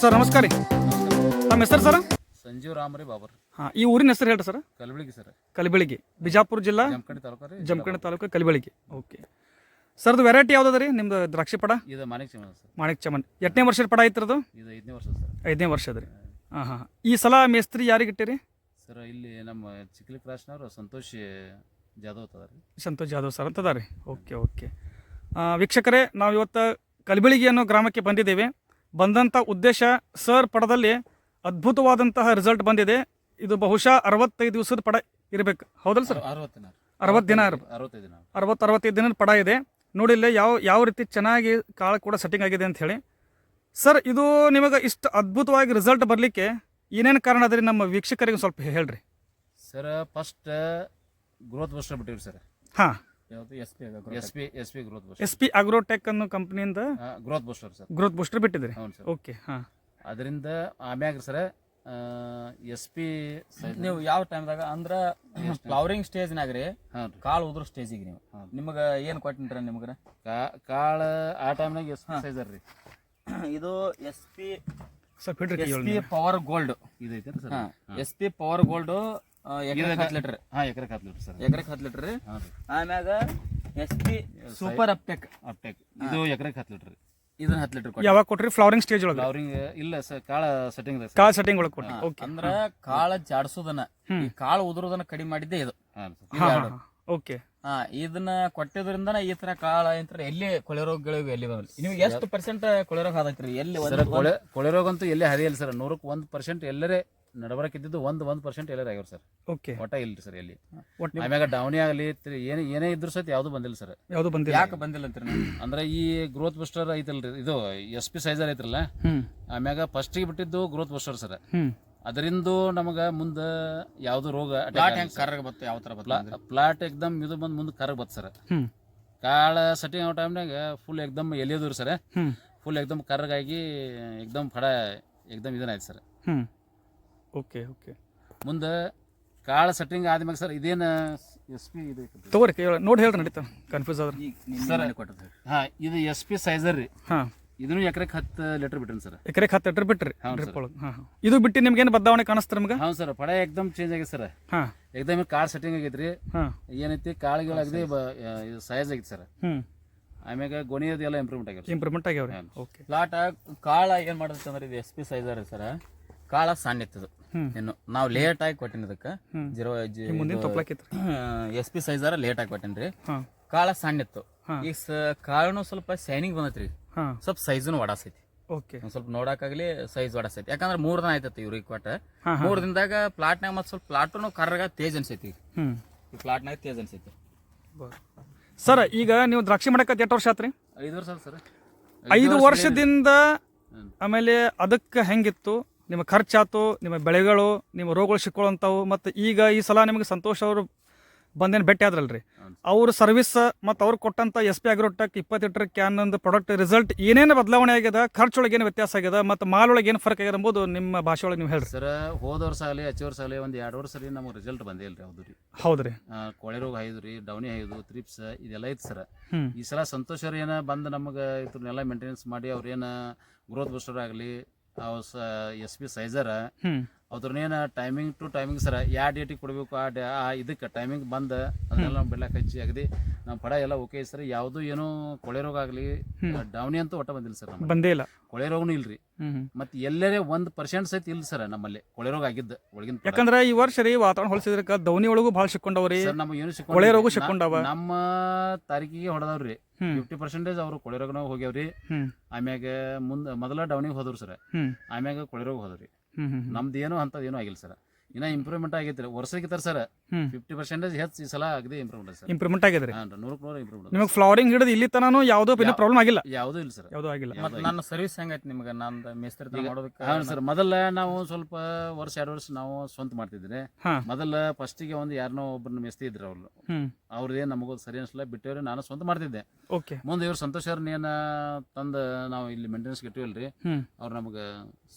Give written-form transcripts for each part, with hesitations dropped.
Sir ನಮಸ್ಕಾರ ರೀ. ನಮ್ಮ ಹೆಸರು ಸರ್? ಸಂಜೀವ್ ರಾಮರಿ ಬಾಬರ್. ಹಾಂ, ಈ ಊರಿನ ಹೆಸರು ಹೇಳ್ರಿ ಸರ್? ಕಲಬುಳಗಿ ಸರ್. ಕಲಬೆಳಗಿ, ಬಿಜಾಪುರ ಜಿಲ್ಲಾ, ಜಮಖಂಡಿ ತಾಲೂಕು ರೀ. ಜಮಖಂಡಿ ತಾಲೂಕು, ಕಲಬೆಳಗಿ. ಓಕೆ ಸರ್ದು ವೆರೈಟಿ ಯಾವ್ದು ರೀ ನಿಮ್ದು ದ್ರಾಕ್ಷಿ ಪಡ? ಇದು ಮಾಣಿಕ್ ಚಮನ್ ಸರ್. ಮಾಣಿಕ್ ಚಮನ್. ಎಷ್ಟನೇ ವರ್ಷದ ಪಡ ಐತ್ರದು? ಇದು 5ನೇ ವರ್ಷ ಸರ್. 5ನೇ ವರ್ಷ ಅದ ರೀ. ಹಾಂ ಹಾಂ. ಈ ಸಲ ಮೇಸ್ತ್ರಿ ಯಾರಿಗೆ ಇಟ್ಟಿರಿ ಸರ್? ಇಲ್ಲಿ ನಮ್ಮ ಚಿಕ್ಕಲಿ ಕ್ರಾಸ್ನವರು ಸಂತೋಷ್ ಜಾಧವ್ ಅದ ರೀ. ಸಂತೋಷ್ ಜಾಧವ್ ಸರ್ ಅಂತದ ರೀ. Okay okay. ವೀಕ್ಷಕರೇ, ನಾವು ಇವತ್ತು ಕಲಬೆಳಗಿ ಅನ್ನೋ ಗ್ರಾಮಕ್ಕೆ ಬಂದಿದ್ದೇವೆ. ಬಂದಂಥ ಉದ್ದೇಶ, ಸರ್ ಪಡದಲ್ಲಿ ಅದ್ಭುತವಾದಂತಹ ರಿಸಲ್ಟ್ ಬಂದಿದೆ. ಇದು ಬಹುಶಃ 65 ದಿವಸದ ಪಡ ಇರಬೇಕು, ಹೌದಲ್ಲ ಸರ್? 60 ದಿನ. 65 ದಿನದ ಪಡ ಇದೆ. ನೋಡಿ ಇಲ್ಲೇ ಯಾವ ರೀತಿ ಚೆನ್ನಾಗಿ ಕಾಳು ಕೂಡ ಸೆಟ್ಟಿಂಗ್ ಆಗಿದೆ ಅಂತ ಹೇಳಿ. ಸರ್, ಇದು ನಿಮಗೆ ಇಷ್ಟು ಅದ್ಭುತವಾಗಿ ರಿಸಲ್ಟ್ ಬರಲಿಕ್ಕೆ ಏನೇನು ಕಾರಣ ಅದ ರೀ? ನಮ್ಮ ವೀಕ್ಷಕರಿಗೆ ಸ್ವಲ್ಪ ಹೇಳ್ರಿ ಸರ್. ಫಸ್ಟ್ ಗ್ರೋತ್ ಬೂಸ್ಟರ್ ಬಿಟ್ಟಿವಿ ಸರ್. ಹಾಂ, ಯಾವುದು? S P growth booster. SP Agrotech ಅನ್ನೋ ಕಂಪ್ನಿಯಿಂದ growth booster sir. Growth booster ಬಿಟ್ಟಿದ್ರಿ? ಹೌದು ಸರ್. ಓಕೆ. ಹಾಂ, ಅದರಿಂದ ಆಮ್ಯಾಗ ಸರ್ SP ನೀವು ಯಾವ ಟೈಮ್ದಾಗ ಅಂದ್ರೆ ಫ್ಲವರಿಂಗ್ ಸ್ಟೇಜ್ನಾಗ ರೀ, ಕಾಳು ಉದ್ರ ಸ್ಟೇಜಿಗೆ ನೀವು ನಿಮಗೆ ಏನು ಕೊಟ್ಟಿನ್ರಿ? ನಿಮ್ಗೆ ಕಾಳು ಆ ಟೈಮ್ನಾಗ SP ಸೈಜರ್ ರೀ. ಇದು SP ಪವರ್ ಗೋಲ್ಡ್ ಇದು ಐತೆ ಸರ್. SP ಪವರ್ ಗೋಲ್ಡ್ ಎಕರೆಗೆ 10 ಲೀಟರ್. ಹಾಂ, ಎಕರೆಗೆ 10 ಲೀಟರ್ ಸರ್. ಎಕರೆಗೆ 10 ಲೀಟರ್ ರೀ. ಆಮ್ಯಾಗ SP ಸೂಪರ್ ಅಪ್ಟೆಕ್ ಇದು ಎಕರೆಗೆ 10 ಲೀಟರ್. ಇದನ್ನ 10 ಲೀಟರ್ ಯಾವಾಗ ಕೊಟ್ರಿ? ಫ್ಲವರಿಂಗ್ ಸ್ಟೇಜ್ ಒಳಗೆ? ಫ್ಲವರಿಂಗ್ ಇಲ್ಲ ಸರ್, ಕಾಳ ಸೆಟ್ಟಿಂಗ್. ಕಾಳು ಸೆಟ್ಟಿಂಗ್ ಒಳಗೆ ಕೊಟ್ರಿ. ಓಕೆ. ಅಂದ್ರ ಕಾಳ ಜಾಡ್ಸೋದನ್ನ, ಈ ಕಾಳು ಉದುರೋದನ್ನ ಕಡಿಮೆ ಮಾಡಿದ್ದೆ ಇದು. ಓಕೆ. ಇದನ್ನ ಕೊಟ್ಟಿದ್ರಿಂದ ಈ ತರ ಕಾಳ ಇಂತರ ಎಲ್ಲಿ ಕೊಳೆ ರೋಗ ಗಳಿವೆ ಎಲ್ಲಿ ಬಂದ್ರಿ? ನೀವು ಎಷ್ಟು ಪರ್ಸೆಂಟ್ ಕೊಳೆ ರೋಗ ಆದೈತ್ರಿ? ಎಲ್ಲಿ ಕೊಳೆ ರೋಗ ಅಂತೂ ಎಲ್ಲಿ ಹರಿಯಲ್ಲ ಸರ್. 100ಕ್ಕೆ 1% ಎಲ್ಲರೇ ನಡಬರಕ್ಕಿದ್ದು 1% ಎಲ್ಲರೇ ಆಗ್ಯಾವ ಸರ್. ಓಕೆ. ಒಟ್ಟ ಇಲ್ರಿ ಸರ್ ಎಲ್ಲಿ. ಆಮ್ಯಾಗ ಡೌನಿ ಆಗಲಿ ಏನೇ ಇದ್ರು ಸತ್ ಯಾವ್ದು ಬಂದಿಲ್ಲ ಸರ್. ಯಾವ್ದು ಬಂದಿಲ್ಲ? ಯಾಕೆ ಬಂದಿಲ್ಲ ಅಂತೀರಿ? ಅಂದ್ರೆ ಈ ಗ್ರೋತ್ ಬೂಸ್ಟರ್ ಐತಲ್ರಿ, ಇದು SP ಸೈಜರ್ ಐತ್ರಲ್ಲ, ಆಮ್ಯಾಗ ಫಸ್ಟಿಗೆ ಬಿಟ್ಟಿದ್ದು ಗ್ರೋತ್ ಬೂಸ್ಟರ್ ಸರ್. ಅದರಿಂದ ನಮಗ ಮುಂದೆ ಯಾವ್ದು ರೋಗ ಕರ್ರಗ ಬತ್ತ ಯಾವ ತರ ಪ್ಲಾಟ್ ಎಕ್ದಮ್ ಇದು ಬಂದು ಮುಂದೆ ಕರ್ರಗ್ ಬತ್ತ ಸರ್. ಕಾಳ ಸೆಟ್ಟಿಂಗ್ ಆಗೋ ಟೈಮ್ನಾಗ ಫುಲ್ ಎಕ್ದಮ್ ಎಲ್ಲಿಯದ್ರು ಸರ್, ಫುಲ್ ಎಕ್ದಮ್ ಕರ್ರಗಾಗಿ ಎಕ್ದಮ್ ಫಡ ಎಕ್ದಮ್ ಇದನ್ನಾಯ್ತು ಸರ್. Okay okay. ಮುಂದೆ ಕಾಳ ಸೆಟ್ಟಿಂಗ್ ಆದ್ಮ್ಯಾಗ ಸರ್ ಇದೇನು SP ಇದು ತಗೋರಿ ನೋಡಿ ಹೇಳ್ರಿ, ನಡೀತಾ ಕನ್ಫ್ಯೂಸ್ ಆದ್ರೆ ಸರ್. ಹಾಂ, ಇದು SP ಸೈಜರ್ ರೀ. ಹಾಂ, ಇದನ್ನು ಎಕರೆಗೆ 10 ಲೀಟರ್ ಬಿಟ್ರಿ ಸರ್. ಎಕರೆಗೆ 10 ಲೀಟರ್ ಬಿಟ್ರಿ? ಹಾಂ. ಇದು ಬಿಟ್ಟು ನಿಮ್ಗೆ ಏನು ಬದಲಾವಣೆ ಕಾಣಿಸ್ತಾರೆ ನಿಮ್ಗೆ? ಹಾಂ ಸರ್, ಪಡ ಎಕ್ದಮ್ ಚೇಂಜ್ ಆಗೈತೆ ಸರ್. ಹಾಂ, ಎಕ್ದಮ್ ಕಾಳು ಸೆಟ್ಟಿಂಗ್ ಆಗೈತ್ರಿ. ಹಾಂ, ಏನೈತಿ ಕಾಳುಗಳು ಅಗದಿ ಸೈಜ್ ಆಗೈತೆ ಸರ್. ಆಮ್ಯಾಗ ಗೊಣಿಯೋದು ಎಲ್ಲ ಇಂಪ್ರೂವ್ಮೆಂಟ್ ಆಗ್ಯಾವ್ರಿ. ಓಕೆ. ಪ್ಲಾಟ್ ಕಾಳ ಏನ್ ಮಾಡತ್ತೆ ಅಂದ್ರೆ ಇದು SP ಸೈಜರ್ ಸರ್. ಕಾಳ ಸಣ್ಣ ಇತ್ತದು, ಇನ್ನು ನಾವು ಲೇಟ್ ಆಗಿ ಕೊಟ್ಟಿನ ಇದಕ್ಕೆ SP ಸೈಜರ್ ಲೇಟ್ ಆಗಿ ಕೊಟ್ಟಿನ್ರಿ. ಕಾಳ ಸಣ್ಣ ಇತ್ತು. ಈಗ ಕಾಳನು ಸ್ವಲ್ಪ ಶೈನಿಂಗ್ ಬಂದೈತ್ರಿ, ಸ್ವಲ್ಪ ಸೈಜನು ಒಡಾಸೈತಿ. ಸ್ವಲ್ಪ ನೋಡಕ್ಕಾಗ್ಲಿ ಸೈಜ್ ಒಡಾಸೈತಿ. ಯಾಕಂದ್ರೆ 3 ದಿನ ಆಯ್ತತಿ ಇವ್ರಿಗೆ ಕೊಟ್ಟ. 3 ದಿನದಾಗ ಪ್ಲಾಟ್ನಾಗ ಮತ್ತೆ ಸ್ವಲ್ಪ ಪ್ಲಾಟನು ಕರ್ರಗ ತೇಜ್ ಅನ್ಸೈತಿ. ಈ ಪ್ಲಾಟ್ನಾಗ ತೇಜ್ ಅನ್ಸೈತಿ ಸರ್. ಈಗ ನೀವು ದ್ರಾಕ್ಷಿ ಮಾಡಕ್ಕೆ ಎಷ್ಟು ವರ್ಷ ಆತ್ರಿ? 5 ವರ್ಷ ಸರ್. 5 ವರ್ಷದಿಂದ ಆಮೇಲೆ ಅದಕ್ಕೆ ಹೆಂಗಿತ್ತು? ನಿಮ್ಮ ಖರ್ಚಾತು, ನಿಮ್ಮ ಬೆಳೆಗಳು, ನಿಮ್ಮ ರೋಗಗಳು ಸಿಕ್ಕೊಳ್ಳುವಂಥವು, ಮತ್ತು ಈಗ ಈ ಸಲ ನಿಮಗೆ ಸಂತೋಷ್ ಅವರು ಬಂದೇನು ಭೇಟಿ ಆದ್ರಲ್ರಿ, ಅವ್ರ ಸರ್ವಿಸ್ ಮತ್ತು ಅವ್ರು ಕೊಟ್ಟಂಥ SP ಅಗ್ರೋಟೆಕ್ 20 ಲೀಟರ್ ಕ್ಯಾನ್ ಒಂದು ಪ್ರಾಡಕ್ಟ್ ರಿಸಲ್ಟ್ ಏನೇನು ಬದಲಾವಣೆ ಆಗ್ಯದ, ಖರ್ಚೊಳಗೆ ಏನು ವ್ಯತ್ಯಾಸ ಆಗ್ಯದ, ಮತ್ತು ಮಾಲೊಳಗೆ ಏನು ಫರ್ಕ್ ಆಗ್ಯದ ಎಂಬುದು ನಿಮ್ಮ ಭಾಷೆ ಒಳಗೆ ನೀವು ಹೇಳ್ರಿ ಸರ್. ಹೋದ ವರ್ಷ ಆಗಲಿ ಹಚ್ಚ ವರ್ಷ ಆಗಲಿ ಒಂದು 2 ವರ್ಷ ಸರಿ ನಮಗೆ ರಿಸಲ್ಟ್ ಬಂದೇ ಇಲ್ರಿ. ಹೌದು ರೀ. ಹೌದ್ರಿ. ಕೊಳೆ ರೋಗ ಐದು ರೀ, ಡೌನಿ ಐದು, ತ್ರಿಪ್ಸ್ ಇದೆಲ್ಲ ಐತಿ ಸರ್. ಈ ಸಲ ಸಂತೋಷ್ ಅವ್ರು ಏನ ಬಂದು ನಮಗೆ ಇದ್ರನ್ನೆಲ್ಲ ಮೇಂಟೆನೆನ್ಸ್ ಮಾಡಿ ಅವ್ರೇನು ಗ್ರೋತ್ ಬೂಸ್ಟರ್ ಆಗಲಿ, SP ಸೈಜರ್ ಅದ್ರನ್ನೇನು ಟೈಮಿಂಗ್ ಟು ಟೈಮಿಂಗ್ ಸರ್, ಯಾವ ಡೇಟಿಗೆ ಕೊಡಬೇಕು ಆ ಇದಕ್ಕೆ ಟೈಮಿಂಗ್ ಬಂದು ಅದನ್ನೆಲ್ಲ ಬೆಳ್ಳಕ್ಕೆ ಹಚ್ಚಿ ಅಗದಿ ನಮ್ಮ ಪಡ ಎಲ್ಲ ಓಕೆ ಸರ್. ಯಾವುದು ಏನೋ ಕೊಳೆ ರೋಗ ಆಗಲಿ ಡೌನಿ ಅಂತೂ ಒಟ್ಟ ಬಂದಿಲ್ಲ ಸರ್. ಬಂದೇ ಇಲ್ಲ. ಕೊಳೆ ರೋಗನೂ ಇಲ್ರಿ. ಮತ್ತೆ ಎಲ್ಲರೇ 1% ಸಹಿತ ಇಲ್ಲ ಸರ್ ನಮ್ಮಲ್ಲಿ ಕೊಳೆ ರೋಗ ಆಗಿದ್ದ ಒಳಗಿನ. ಯಾಕಂದ್ರೆ ಈ ವರ್ಷ ರೀ ವಾತಾವರಣ ಹೋಲಿಸಿದ್ರಕ ದೌನಿ ಒಳಗೂ ಭಾಳ ಸಿಕ್ಕೊಂಡವ್ರಿ, ನಮಗೆ ಏನು ಕೊಳೆ ರೋಗ ಸಿಕ್ಕೊಂಡವ. ನಮ್ಮ ತಾರೀಕಿಗೆ ಹೊಡೆದವ್ರಿ 50% ಅವ್ರು ಕೊಳೆ ರೋಗನ ಹೋಗ್ಯಾವ್ರಿ. ಆಮ್ಯಾಗ ಮೊದಲ ಡೌನಿಗೆ ಹೋದವ್ರು ಸರ್, ಆಮ್ಯಾಗ ಕೊಳೆ ರೋಗ ಹೋದವ್ರಿ. ನಮ್ದು ಏನೋ ಅಂತದ್ ಏನೂ ಆಗಿಲ್ಲ ಸರ್. ಇನ್ನ ಇಂಪ್ರೂವ್ಮೆಂಟ್ ಆಗೈತ್ರಿ ವರ್ಷಕ್ಕೆ ಸರ್. 50% ಹೆಚ್ಚು ಈ ಸಲ ಅಗದಿ ಇಂಪ್ರೂವ್ಮೆಂಟ್ ಆಗಿದ್ರಿ. 100% ಇಂಪ್ರೂವ್ಮೆಂಟ್. ನಿಮಗೆ ಫ್ಲವರಿಂಗ್ ಹಿಡಿದು ಇಲ್ಲಿ ತನೂ ಯಾವುದೋ ಪ್ರಾಬ್ಲಮ್ ಆಗಿಲ್ಲ? ಯಾವುದೂ ಇಲ್ಲ ಸರ್, ಯಾವುದೂ ಆಗಿಲ್ಲ. ಮತ್ತೆ ನನ್ನ ಸರ್ವಿಸ್ ಹೆಂಗೈತಿ ನಿಮ್ಗೆ? ನಂದು ಮೇಸ್ತ್ರಿ ಮಾಡೋದಕ್ಕೆ? ಹಾಂ ಸರ್, ಮೊದಲ ನಾವು ಸ್ವಲ್ಪ 1-2 ವರ್ಷ ನಾವು ಸ್ವಂತ ಮಾಡ್ತಿದ್ರಿ. ಮೊದಲ ಫಸ್ಟಿಗೆ ಒಂದು ಯಾರನ್ನೋ ಒಬ್ಬರನ್ನ ಮೇಸ್ತಿ ಇದ್ರು ಅವ್ರು. ಅವ್ರದೇ ನಮಗೂ ಸರಿ ಅನ್ಸಲ್ಲ, ಬಿಟ್ಟವ್ರಿ. ನಾನು ಸ್ವಂತ ಮಾಡ್ತಿದ್ದೆ. ಮುಂದೆ ಇವ್ರು ಸಂತೋಷ್ ಅವ್ರನ್ನೇನು ತಂದು ನಾವು ಇಲ್ಲಿ ಮೇಂಟೆನೆನ್ಸ್ ಇಟ್ಟಿವಲ್ರಿ, ಅವ್ರು ನಮಗೆ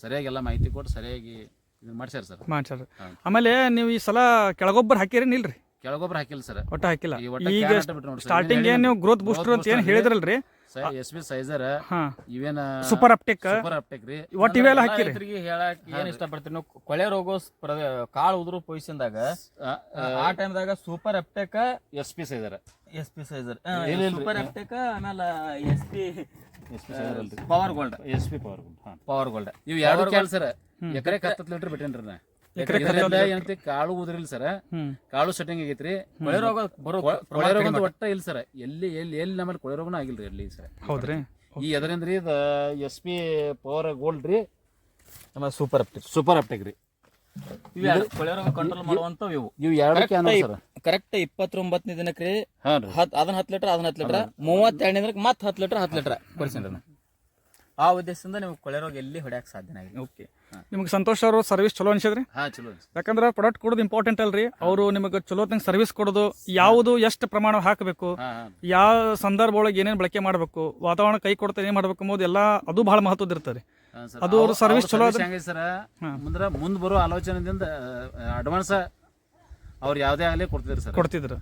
ಸರಿಯಾಗಿ ಎಲ್ಲ ಮಾಹಿತಿ ಕೊಟ್ಟು ಸರಿಯಾಗಿ ಮಾಡ್ಸ್ಯಾರ ಸರ್. ಆಮೇಲೆ ನೀವು ಈ ಸಲ ಕೆಳಗೊಬ್ಬರ ಹಾಕಿರಿ ನಿಲ್ರಿ? ಕೆಳಗೊಬ್ಬರ ಹಾಕಿಲ್ಲ ಸರ್. ಒಟ್ಟ ಹಾಕಿಲ್ಲ. ಈ ಒಟ್ಟ ಈಗ ಕ್ಯಾನ್ ಅಟ್ಟ ಬಿಟ್ಟು ನೋಡ್ರಿ ಸರ್. ಸ್ಟಾರ್ಟಿಂಗ್ ಏನ್ ನೀವು ಗ್ರೋತ್ ಬೂಸ್ಟರ್ ಅಂತ ಏನ್ ಹೇಳಿದ್ರಲ್ರಿ, SP ಸೈಜರ್ ಹಾ ಇವೇನ ಸೂಪರ್ ಅಪ್ಟೆಕ್ ಸೂಪರ್ ಅಪ್ಟೆಕ್ ರೀ. ಒಟ್ಟು ಇವೆಲ್ಲ ಹಾಕಿರಿ. ರೈತರಿಗೆ ಹೇಳಕ್ ಏನ್ ಇಷ್ಟಪಡ್ತೀರಿ ನೀವು, ಕೊಳೆ ರೋಗ ಕಾಳು ಉದುರು ಪೊಸಿಷನ್ದಾಗ ಆ ಟೈಮ್ದಾಗ ಸೂಪರ್ ಅಪ್ಟೆಕ್ SP ಸೈಜರ್ ಸೈಜರ್ ಸೂಪರ್ ಅಪ್ಟೆಕ್ ಆಮೇಲೆ SP power gold SP power gold. ಹಾ ಪವರ್ ಗೋಲ್ಡ್ ಇವು ಎರಡು ಕ್ಯಾನ್ ಸರ್. ಎಕರೆಕ್ 10 ಲೀಟರ್ ಬಿಟ್ಟೇನ್ರಿ ನಾ. ಇದರಿಂದ ಏನಂತ ಕಾಳು ಉದ್ರಿಲ್ಲ ಸರ್, ಕಾಳು ಸೆಟ್ಟಿಂಗ್ ಆಗೈತ್ರಿ. ಕೊಳೆ ರೋಗ ಬರೋ ಕೊಳೆ ರೋಗ ಅಂತ ಒಟ್ಟ ಇಲ್ಲ ಸರ್. ಎಲ್ಲಿ ಎಲ್ಲಿ ಎಲ್ಲಿ ನಮ್ಮಲ್ಲಿ ಕೊಳೆ ರೋಗನೂ ಆಗಿಲ್ರಿ ಎಲ್ಲಿ ಸರ್. ಹೌದ್ರಿ. ಈ ಎದರಿಂದ ರೀ ಇದು SP ಪವರ್ ಗೋಲ್ಡ್ ರೀ, ಆಮೇಲೆ ಸೂಪರ್ ಅಪ್ಟೆಕ್ ರೀ. ಇವು ಕೊಳೆ ರೋಗ ಕಂಟ್ರೋಲ್ ಮಾಡುವಂತವು ಇವು. ಇವು ಎರಡು ಕ್ಯಾನ್ ಸರ್. ಕರೆಕ್ಟ್ 29ನೇ ದಿನಕ್ಕೆ ರೀ ಹಾ ರೀ. ಅದನ್ನ 10 ಲೀಟರ್ 32ನೇ ದಿನಕ್ಕೆ ಮತ್ತೆ 10 ಲೀಟರ್ ಕೊಡಿಸಿದ್ರಿ. ಆ ಉದ್ದೇಶದಿಂದ ನೀವು ಕೊಳೆ ರೋಗ ಎಲ್ಲಿ ಹೊಡ್ಯಾಕ ಸಾಧ್ಯನ ಆಗಿದೆ. ಓಕೆ, ನಿಮ್ಗೆ ಸಂತೋಷ್ ಅವರು ಸರ್ವಿಸ್ ಚಲೋ ಅನ್ಸಿದ್ರಿ? ಹಾ ಚಲೋ. ಯಾಕಂದ್ರೆ ಪ್ರಾಡಕ್ಟ್ ಕೊಡೋದು ಇಂಪಾರ್ಟೆಂಟ್ ಅಲ್ರಿ. ಅವರು ನಿಮಗೆ ಚಲೋ ತಂಗ ಸರ್ವಿಸ್ ಕೊಡೋದು, ಯಾವುದು ಎಷ್ಟು ಪ್ರಮಾಣ ಹಾಕಬೇಕು, ಯಾವ ಸಂದರ್ಭ ಒಳಗೆ ಏನೇನು ಬಳಕೆ ಮಾಡಬೇಕು, ವಾತಾವರಣ ಕೈ ಕೊಡ್ತಾ ಏನ್ ಮಾಡ್ಬೇಕು ಅನ್ನೋದು ಎಲ್ಲ ಅದು ಬಹಳ ಮಹತ್ವದ ಇರ್ತಾರೆ. ಅದು ಅವ್ರ ಸರ್ವಿಸ್ ಚಲೋ ಸರ್. ಮುಂದ್ ಬರೋ ಆಲೋಚನೆದಿಂದ ಅಡ್ವಾನ್ಸ್ ಅವ್ರು ಯಾವ್ದೇ ಆಗಲಿ ಕೊಡ್ತಿದ್ರು.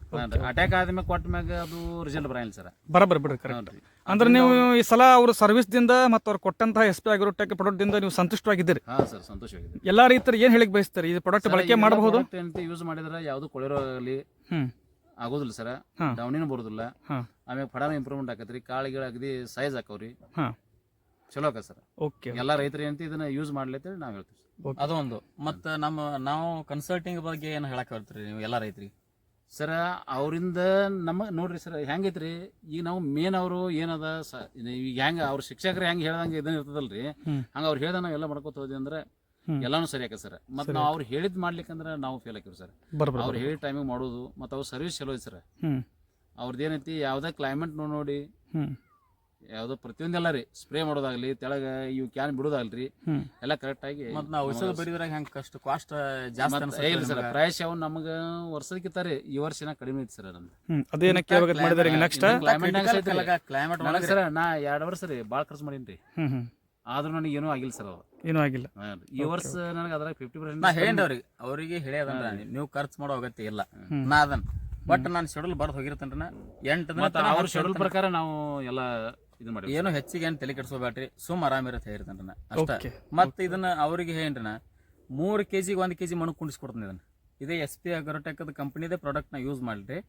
ಅಟ್ಯಾಕ್ ಆದ್ಮೇಲೆ ಕೊಟ್ಟ ಮ್ಯಾಗ ಅದು ರಿಸಲ್ಟ್ ಬರಂಗಿಲ್ಲ ಸರ್. ಬರಬರ್ ಬಿಡ್ರಿ, ಕರೆಕ್ಟ್. ಅಂದ್ರೆ ನೀವು ಈ ಸಲ ಅವ್ರ ಸರ್ವಿಸ್ ದಿಂದ ಮತ್ತು ಅವ್ರು ಕೊಟ್ಟಂತಹ SP ಅಗ್ರೋಟೆಕ್ ಪ್ರಾಡಕ್ಟ್ ದಿಂದ ನೀವು ಸಂತುಷ್ಟವಾಗಿದ್ದೀರಿ? ಹಾ ಸರ್, ಸಂತೋಷವಾಗಿದೆ. ಎಲ್ಲಾ ರೈತರು ಏನ್ ಹೇಳಿಕ್ ಬಯಸ್ತಾರೆ, ಈ ಪ್ರಾಡಕ್ಟ್ ಬಳಕೆ ಮಾಡಬಹುದು? ಯೂಸ್ ಮಾಡಿದ್ರೆ ಯಾವ್ದು ಕೊಳೆ ರೋಗ ಆಗಲಿ ಆಗೋದಿಲ್ಲ ಸರ್. ಡೌನಿನೂ ಬರೋದಿಲ್ಲ. ಆಮೇಲೆ ಫಡಾನು ಇಂಪ್ರೂವ್ಮೆಂಟ್ ಆಕತ್ರಿ. ಕಾಳುಗಳು ಅಗದಿ ಸೈಜ್ ಹಾಕವ್ರಿ, ಚಲೋ ಆಕ ಸರ್. ಓಕೆ, ಎಲ್ಲಾ ರೈತರು ಏನಂತ ಇದನ್ನ ಯೂಸ್ ಮಾಡ್ಲತ್ತೇಳಿ ನಾವ್ ಹೇಳ್ತೀವಿ. ಅದೊಂದು. ಮತ್ತೆ ನಾವು ಕನ್ಸಲ್ಟಿಂಗ್ ಬಗ್ಗೆ ಏನು ಹೇಳಕ್ ಹೇಳ್ತೀರಿ ನೀವು ಎಲ್ಲ ರೈತರಿಗೆ? ಸರ್ ಅವರಿಂದ ನಮಗೆ ನೋಡ್ರಿ ಸರ್ ಹೆಂಗೈತ್ರಿ, ಈಗ ನಾವು ಮೇನ್ ಅವರು ಏನದ ಈಗ ಹೆಂಗ ಅವ್ರ ಶಿಕ್ಷಕರು ಹೆಂಗ್ ಹೇಳ್ದಂಗೆ ಇದನ್ನ ಇರ್ತದಲ್ರಿ, ಹಂಗ ಅವ್ರು ಹೇಳ್ದಂಗ ನಾವ್ ಎಲ್ಲ ಮಾಡ್ಕೋತ ಹೋದ್ವಿ ಅಂದ್ರೆ ಎಲ್ಲಾನು ಸರಿ ಆಕ ಸರ್. ಮತ್ತೆ ನಾವು ಅವ್ರು ಹೇಳಿದ್ ಮಾಡ್ಲಿಕ್ಕಂದ್ರೆ ನಾವು ಫೇಲ್ ಆಕಿವ್ರಿ ಸರ್. ಅವ್ರು ಹೇಳಿದ ಟೈಮಿಗೆ ಮಾಡೋದು, ಮತ್ತೆ ಅವ್ರ ಸರ್ವಿಸ್ ಚಲೋ ಐತಿ ಸರ್. ಅವ್ರದ್ದು ಏನೈತಿ, ಯಾವ್ದೇ ಕ್ಲೈಮೇಟ್ ನೋಡಿ ಯಾವ್ದೋ ಪ್ರತಿಯೊಂದೆಲ್ಲ ರೀ, ಸ್ಪ್ರೇ ಮಾಡೋದಾಗ್ಲಿ, ತೆಳಗ ಇವು ಕ್ಯಾನ್ ಬಿಡೋದಾಗ್ಲಿ ಎಲ್ಲ ಕರೆಕ್ಟ್ ಆಗಿ. ಮತ್ತೆ ನಾವು ಔಷಧ ಬರೀದ್ರಾಗ ಹೆಂಗ್ ಕಾಸ್ಟ್ ಜಾಸ್ತಿ ಇಲ್ಲ ಸರ್. ಪ್ರೈಸ್ ಯಾವ ನಮಗ ವರ್ಷದಕ್ಕಿಂತ ರೀ ಈ ವರ್ಷ ಕಡಿಮೆ ಐತಿ ಸರ್. ನಮ್ದು ಅದೇನಕ್ಕೆ ನೆಕ್ಸ್ಟ್ ಕ್ಲೈಮೇಟ್ ಸರ್ ನಾ 2 ವರ್ಷ ರೀ ಭಾಳ ಖರ್ಚು ಮಾಡೀನಿ. ಆದ್ರೂ ನನಗೆ ಏನೂ ಆಗಿಲ್ಲ ಸರ್. ಅವ್ರು ಏನೂ ಆಗಿಲ್ಲ ಈ ವರ್ಷ ನನಗೆ ಅದ್ರಾಗ 50% ನಾ ಹೇಳಿ ಅವ್ರಿಗೆ ಹೇಳಿದಂದ್ರ ನೀವು ಖರ್ಚು ಮಾಡೋ ಅಗತ್ಯ ಇಲ್ಲ. ನಾ ಅದನ್ನ ಬಟ್ ನಾನು ಶೆಡ್ಯೂಲ್ ಬರ್ದು ಹೋಗಿರ್ತೇನ್ರಿ. 8 ದಿನ ಅವ್ರ ಶೆಡ್ಯೂಲ್ ಪ್ರಕಾರ ನಾವು ಎಲ್ಲ ಇದು ಮಾಡಿ ಏನು ಹೆಚ್ಚಿಗೆ ಏನು ತಲೆ ಕೆಡಿಸ್ಕೋಬೇಡ್ರಿ, ಸುಮ್ ಆರಾಮಿರತ್ತೆ ಹೇಳಿರ್ತೇನ್ರಿ ಅಷ್ಟೇ. ಮತ್ತೆ ಇದನ್ನ ಅವ್ರಿಗೆ ಹೇಳ್ರಿ, 3 kg 1 kg ಮಣ್ಣು ಕುಂಡಿಸ್ಕೊಡ್ತೀನಿ. ಇದನ್ನ ಇದೇ SP ಅಗ್ರೋಟೆಕ್ ಕಂಪನಿದೇ ಪ್ರಾಡಕ್ಟ್ ನ ಯೂಸ್ ಮಾಡ್ರಿ.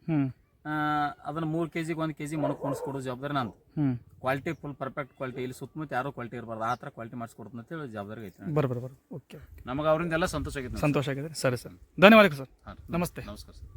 ಅದನ್ನ 3 kg 1 kg ಮಣ್ಣು ಕುಂಡಿಸ್ಕೊಡೋ ಜವಾಬ್ದಾರಿ ನಂದು. ಕ್ವಾಲಿಟಿ ಫುಲ್ ಪರ್ಫೆಕ್ಟ್ ಕ್ವಾಲಿಟಿ, ಇಲ್ಲಿ ಸುತ್ತಮುತ್ತ ಯಾರು ಕ್ವಾಲಿಟಿ ಇರಬಾರ್ದು, ಆ ಥರ ಕ್ವಾಲಿಟಿ ಮಾಡಿಸ್ಕೊಡ್ತೀನಿ ಅಂತ ಹೇಳಿ ಜವಾಬ್ದಾರಿ ಐತಿ. ಬರ್ ಓಕೆ, ನಮಗೆ ಅವರಿಂದ ಎಲ್ಲ ಸಂತೋಷ ಆಗಿದೆ. ಸಂತೋಷ ಆಗಿದೆ. ಸರಿ ಸರ್, ಧನ್ಯವಾದಗಳು ಸರ್. ನಮಸ್ತೆ. ನಮಸ್ಕಾರ ಸರ್.